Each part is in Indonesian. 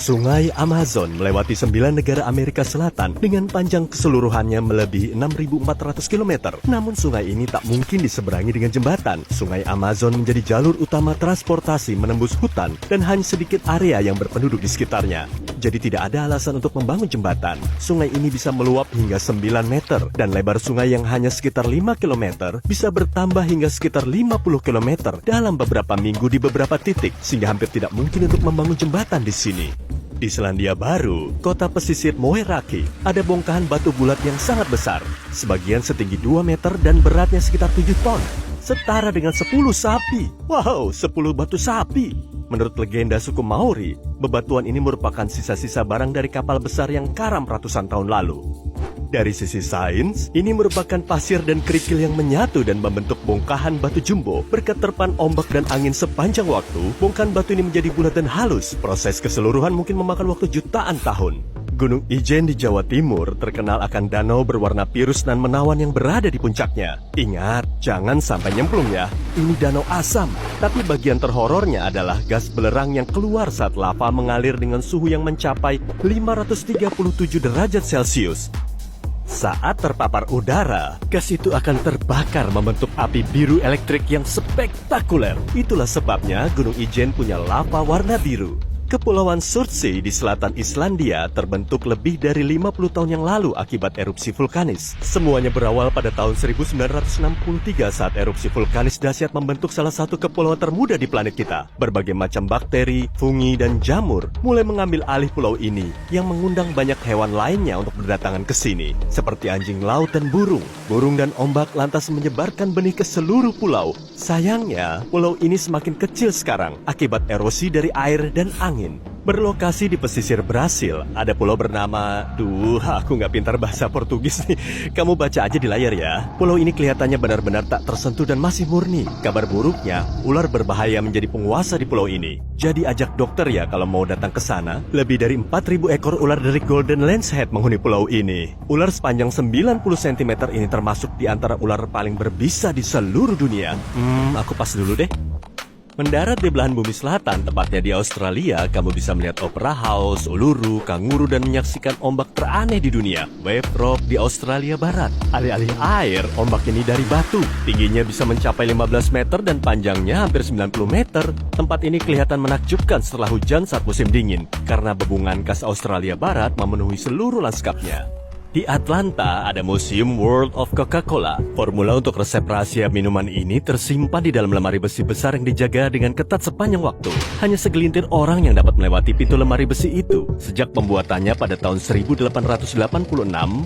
Sungai Amazon melewati 9 negara Amerika Selatan dengan panjang keseluruhannya melebihi 6.400 km. Namun sungai ini tak mungkin diseberangi dengan jembatan. Sungai Amazon menjadi jalur utama transportasi menembus hutan dan hanya sedikit area yang berpenduduk di sekitarnya. Jadi tidak ada alasan untuk membangun jembatan. Sungai ini bisa meluap hingga 9 meter dan lebar sungai yang hanya sekitar 5 km bisa bertambah hingga sekitar 50 km dalam beberapa minggu di beberapa titik, sehingga hampir tidak mungkin untuk membangun jembatan di sini. Di Selandia Baru, kota pesisir Moeraki, ada bongkahan batu bulat yang sangat besar. Sebagian setinggi 2 meter dan beratnya sekitar 7 ton. Setara dengan 10 sapi. Wow, 10 batu sapi. Menurut legenda suku Maori, bebatuan ini merupakan sisa-sisa barang dari kapal besar yang karam ratusan tahun lalu. Dari sisi sains, ini merupakan pasir dan kerikil yang menyatu dan membentuk bongkahan batu jumbo. Berkat terpan ombak dan angin sepanjang waktu, bongkahan batu ini menjadi bulat dan halus. Proses keseluruhan mungkin memakan waktu jutaan tahun. Gunung Ijen di Jawa Timur terkenal akan danau berwarna biru nan menawan yang berada di puncaknya. Ingat, jangan sampai nyemplung ya. Ini danau asam, tapi bagian terhorornya adalah gas belerang yang keluar saat lava mengalir dengan suhu yang mencapai 537 derajat Celcius. Saat terpapar udara, gas itu akan terbakar membentuk api biru elektrik yang spektakuler. Itulah sebabnya Gunung Ijen punya lava warna biru. Kepulauan Surtsey di selatan Islandia terbentuk lebih dari 50 tahun yang lalu akibat erupsi vulkanis. Semuanya berawal pada tahun 1963 saat erupsi vulkanis dahsyat membentuk salah satu kepulauan termuda di planet kita. Berbagai macam bakteri, fungi, dan jamur mulai mengambil alih pulau ini yang mengundang banyak hewan lainnya untuk berdatangan ke sini. Seperti anjing laut dan burung. Burung dan ombak lantas menyebarkan benih ke seluruh pulau. Sayangnya, pulau ini semakin kecil sekarang akibat erosi dari air dan angin. Berlokasi di pesisir Brasil, ada pulau bernama... aku nggak pintar bahasa Portugis nih. Kamu baca aja di layar ya. Pulau ini kelihatannya benar-benar tak tersentuh dan masih murni. Kabar buruknya, ular berbahaya menjadi penguasa di pulau ini. Jadi ajak dokter ya kalau mau datang ke sana. Lebih dari 4.000 ekor ular dari Golden Lancehead menghuni pulau ini. Ular sepanjang 90 cm ini termasuk di antara ular paling berbisa di seluruh dunia. Aku pas dulu deh. Mendarat di belahan bumi selatan, tepatnya di Australia, kamu bisa melihat Opera House, Uluru, kanguru, dan menyaksikan ombak teraneh di dunia, Wave Rock di Australia Barat. Alih-alih air, ombak ini dari batu. Tingginya bisa mencapai 15 meter dan panjangnya hampir 90 meter. Tempat ini kelihatan menakjubkan setelah hujan saat musim dingin, karena bebungan khas Australia Barat memenuhi seluruh lanskapnya. Di Atlanta ada Museum World of Coca-Cola. Formula untuk resep rahasia minuman ini tersimpan di dalam lemari besi besar yang dijaga dengan ketat sepanjang waktu. Hanya segelintir orang yang dapat melewati pintu lemari besi itu. Sejak pembuatannya pada tahun 1886,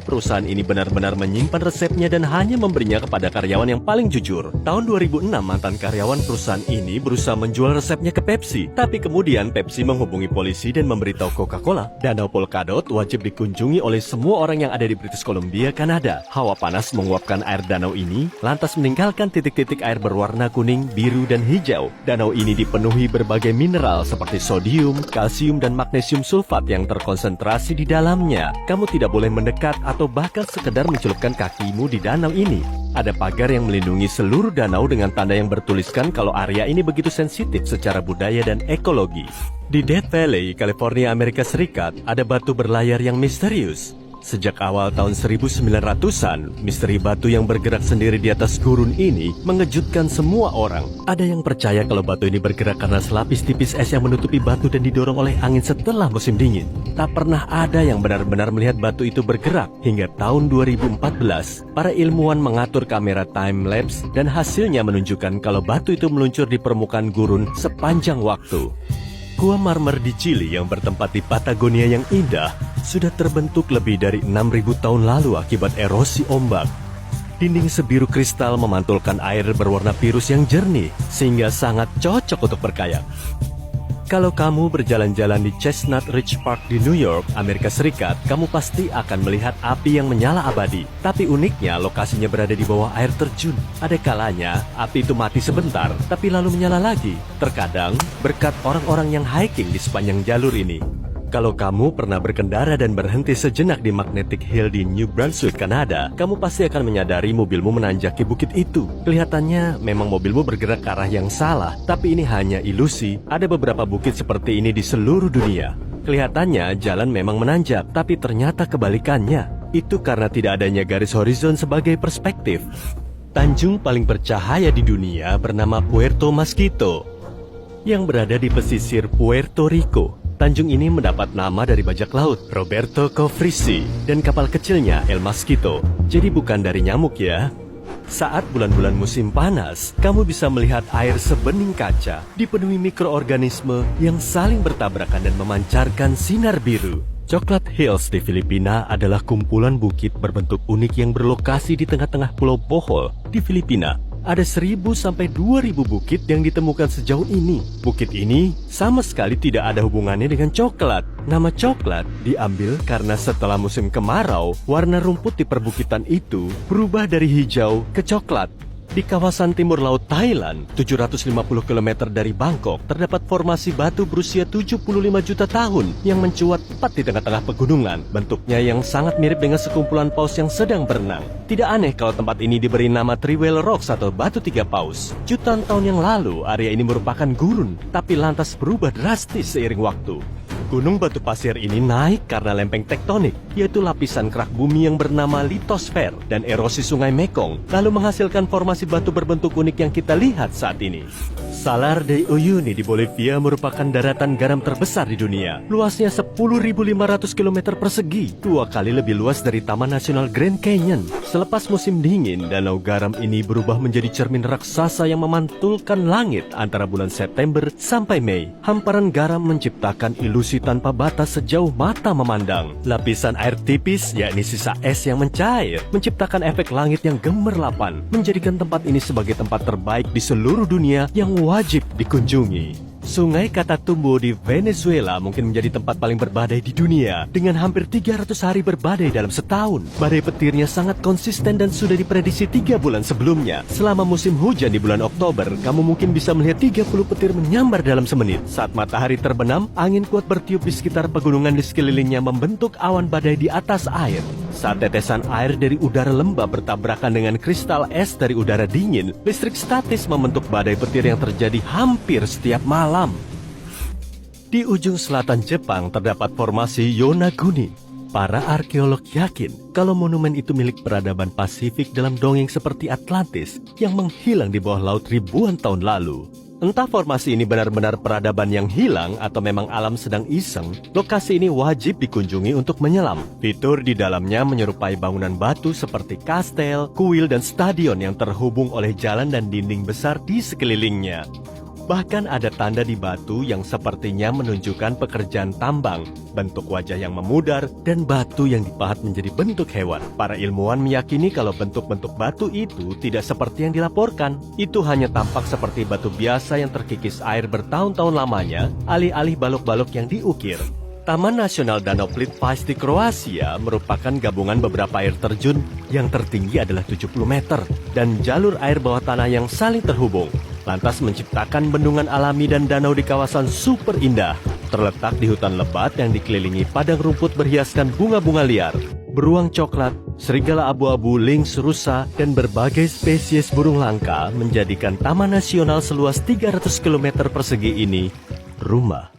perusahaan ini benar-benar menyimpan resepnya dan hanya memberinya kepada karyawan yang paling jujur. Tahun 2006, mantan karyawan perusahaan ini berusaha menjual resepnya ke Pepsi. Tapi kemudian Pepsi menghubungi polisi dan memberitahu Coca-Cola, Danau Polkadot wajib dikunjungi oleh semua orang yang ada di British Columbia, Kanada. Hawa panas menguapkan air danau ini, lantas meninggalkan titik-titik air berwarna kuning, biru, dan hijau. Danau ini dipenuhi berbagai mineral seperti sodium, kalsium, dan magnesium sulfat yang terkonsentrasi di dalamnya. Kamu tidak boleh mendekat atau bahkan sekedar mencelupkan kakimu di danau ini. Ada pagar yang melindungi seluruh danau dengan tanda yang bertuliskan kalau area ini begitu sensitif secara budaya dan ekologi. Di Death Valley, California, Amerika Serikat, ada batu berlayar yang misterius. Sejak awal tahun 1900-an, misteri batu yang bergerak sendiri di atas gurun ini mengejutkan semua orang. Ada yang percaya kalau batu ini bergerak karena selapis tipis es yang menutupi batu dan didorong oleh angin setelah musim dingin. Tak pernah ada yang benar-benar melihat batu itu bergerak. Hingga tahun 2014, para ilmuwan mengatur kamera time-lapse dan hasilnya menunjukkan kalau batu itu meluncur di permukaan gurun sepanjang waktu. Gua marmer di Chili yang bertempat di Patagonia yang indah sudah terbentuk lebih dari 6.000 tahun lalu akibat erosi ombak. Dinding sebiru kristal memantulkan air berwarna biru yang jernih sehingga sangat cocok untuk berkayak. Kalau kamu berjalan-jalan di Chestnut Ridge Park di New York, Amerika Serikat, kamu pasti akan melihat api yang menyala abadi. Tapi uniknya, lokasinya berada di bawah air terjun. Ada kalanya, api itu mati sebentar, tapi lalu menyala lagi. Terkadang, berkat orang-orang yang hiking di sepanjang jalur ini. Kalau kamu pernah berkendara dan berhenti sejenak di Magnetic Hill di New Brunswick, Kanada, kamu pasti akan menyadari mobilmu menanjaki bukit itu. Kelihatannya memang mobilmu bergerak ke arah yang salah, tapi ini hanya ilusi. Ada beberapa bukit seperti ini di seluruh dunia. Kelihatannya jalan memang menanjak, tapi ternyata kebalikannya. Itu karena tidak adanya garis horizon sebagai perspektif. Tanjung paling bercahaya di dunia bernama Puerto Mosquito, yang berada di pesisir Puerto Rico. Tanjung ini mendapat nama dari bajak laut Roberto Cofrisi dan kapal kecilnya El Mosquito. Jadi bukan dari nyamuk ya. Saat bulan-bulan musim panas, kamu bisa melihat air sebening kaca dipenuhi mikroorganisme yang saling bertabrakan dan memancarkan sinar biru. Chocolate Hills di Filipina adalah kumpulan bukit berbentuk unik yang berlokasi di tengah-tengah Pulau Bohol di Filipina. Ada 1.000 sampai 2.000 bukit yang ditemukan sejauh ini. Bukit ini sama sekali tidak ada hubungannya dengan coklat. Nama coklat diambil karena setelah musim kemarau, warna rumput di perbukitan itu berubah dari hijau ke coklat. Di kawasan timur laut Thailand, 750 km dari Bangkok, terdapat formasi batu berusia 75 juta tahun yang mencuat tepat di tengah-tengah pegunungan. Bentuknya yang sangat mirip dengan sekumpulan paus yang sedang berenang. Tidak aneh kalau tempat ini diberi nama Three Whale Rocks atau Batu Tiga Paus. Jutaan tahun yang lalu, area ini merupakan gurun, tapi lantas berubah drastis seiring waktu. Gunung batu pasir ini naik karena lempeng tektonik, yaitu lapisan kerak bumi yang bernama litosfer dan erosi sungai Mekong, lalu menghasilkan formasi batu berbentuk unik yang kita lihat saat ini. Salar de Uyuni di Bolivia merupakan daratan garam terbesar di dunia. Luasnya 10.500 km persegi, 2 kali lebih luas dari Taman Nasional Grand Canyon. Selepas musim dingin, danau garam ini berubah menjadi cermin raksasa yang memantulkan langit antara bulan September sampai Mei. Hamparan garam menciptakan ilusi tanpa batas sejauh mata memandang. Lapisan air tipis, yakni sisa es yang mencair, menciptakan efek langit yang gemerlapan, menjadikan tempat ini sebagai tempat terbaik di seluruh dunia yang wajib dikunjungi. Sungai Catatumbo di Venezuela mungkin menjadi tempat paling berbadai di dunia, dengan hampir 300 hari berbadai dalam setahun. Badai petirnya sangat konsisten dan sudah diprediksi 3 bulan sebelumnya. Selama musim hujan di bulan Oktober, kamu mungkin bisa melihat 30 petir menyambar dalam semenit. Saat matahari terbenam, angin kuat bertiup di sekitar pegunungan di sekelilingnya membentuk awan badai di atas air. Saat tetesan air dari udara lembab bertabrakan dengan kristal es dari udara dingin, listrik statis membentuk badai petir yang terjadi hampir setiap malam. Di ujung selatan Jepang terdapat formasi Yonaguni. Para arkeolog yakin kalau monumen itu milik peradaban Pasifik dalam dongeng seperti Atlantis yang menghilang di bawah laut ribuan tahun lalu. Entah formasi ini benar-benar peradaban yang hilang atau memang alam sedang iseng, lokasi ini wajib dikunjungi untuk menyelam. Fitur di dalamnya menyerupai bangunan batu seperti kastel, kuil, dan stadion yang terhubung oleh jalan dan dinding besar di sekelilingnya. Bahkan ada tanda di batu yang sepertinya menunjukkan pekerjaan tambang, bentuk wajah yang memudar, dan batu yang dipahat menjadi bentuk hewan. Para ilmuwan meyakini kalau bentuk-bentuk batu itu tidak seperti yang dilaporkan. Itu hanya tampak seperti batu biasa yang terkikis air bertahun-tahun lamanya, alih-alih balok-balok yang diukir. Taman Nasional Danau Plitvice di Kroasia merupakan gabungan beberapa air terjun yang tertinggi adalah 70 meter dan jalur air bawah tanah yang saling terhubung. Lantas menciptakan bendungan alami dan danau di kawasan super indah, terletak di hutan lebat yang dikelilingi padang rumput berhiaskan bunga-bunga liar. Beruang coklat, serigala abu-abu, lynx, rusa, dan berbagai spesies burung langka menjadikan Taman Nasional seluas 300 km persegi ini rumah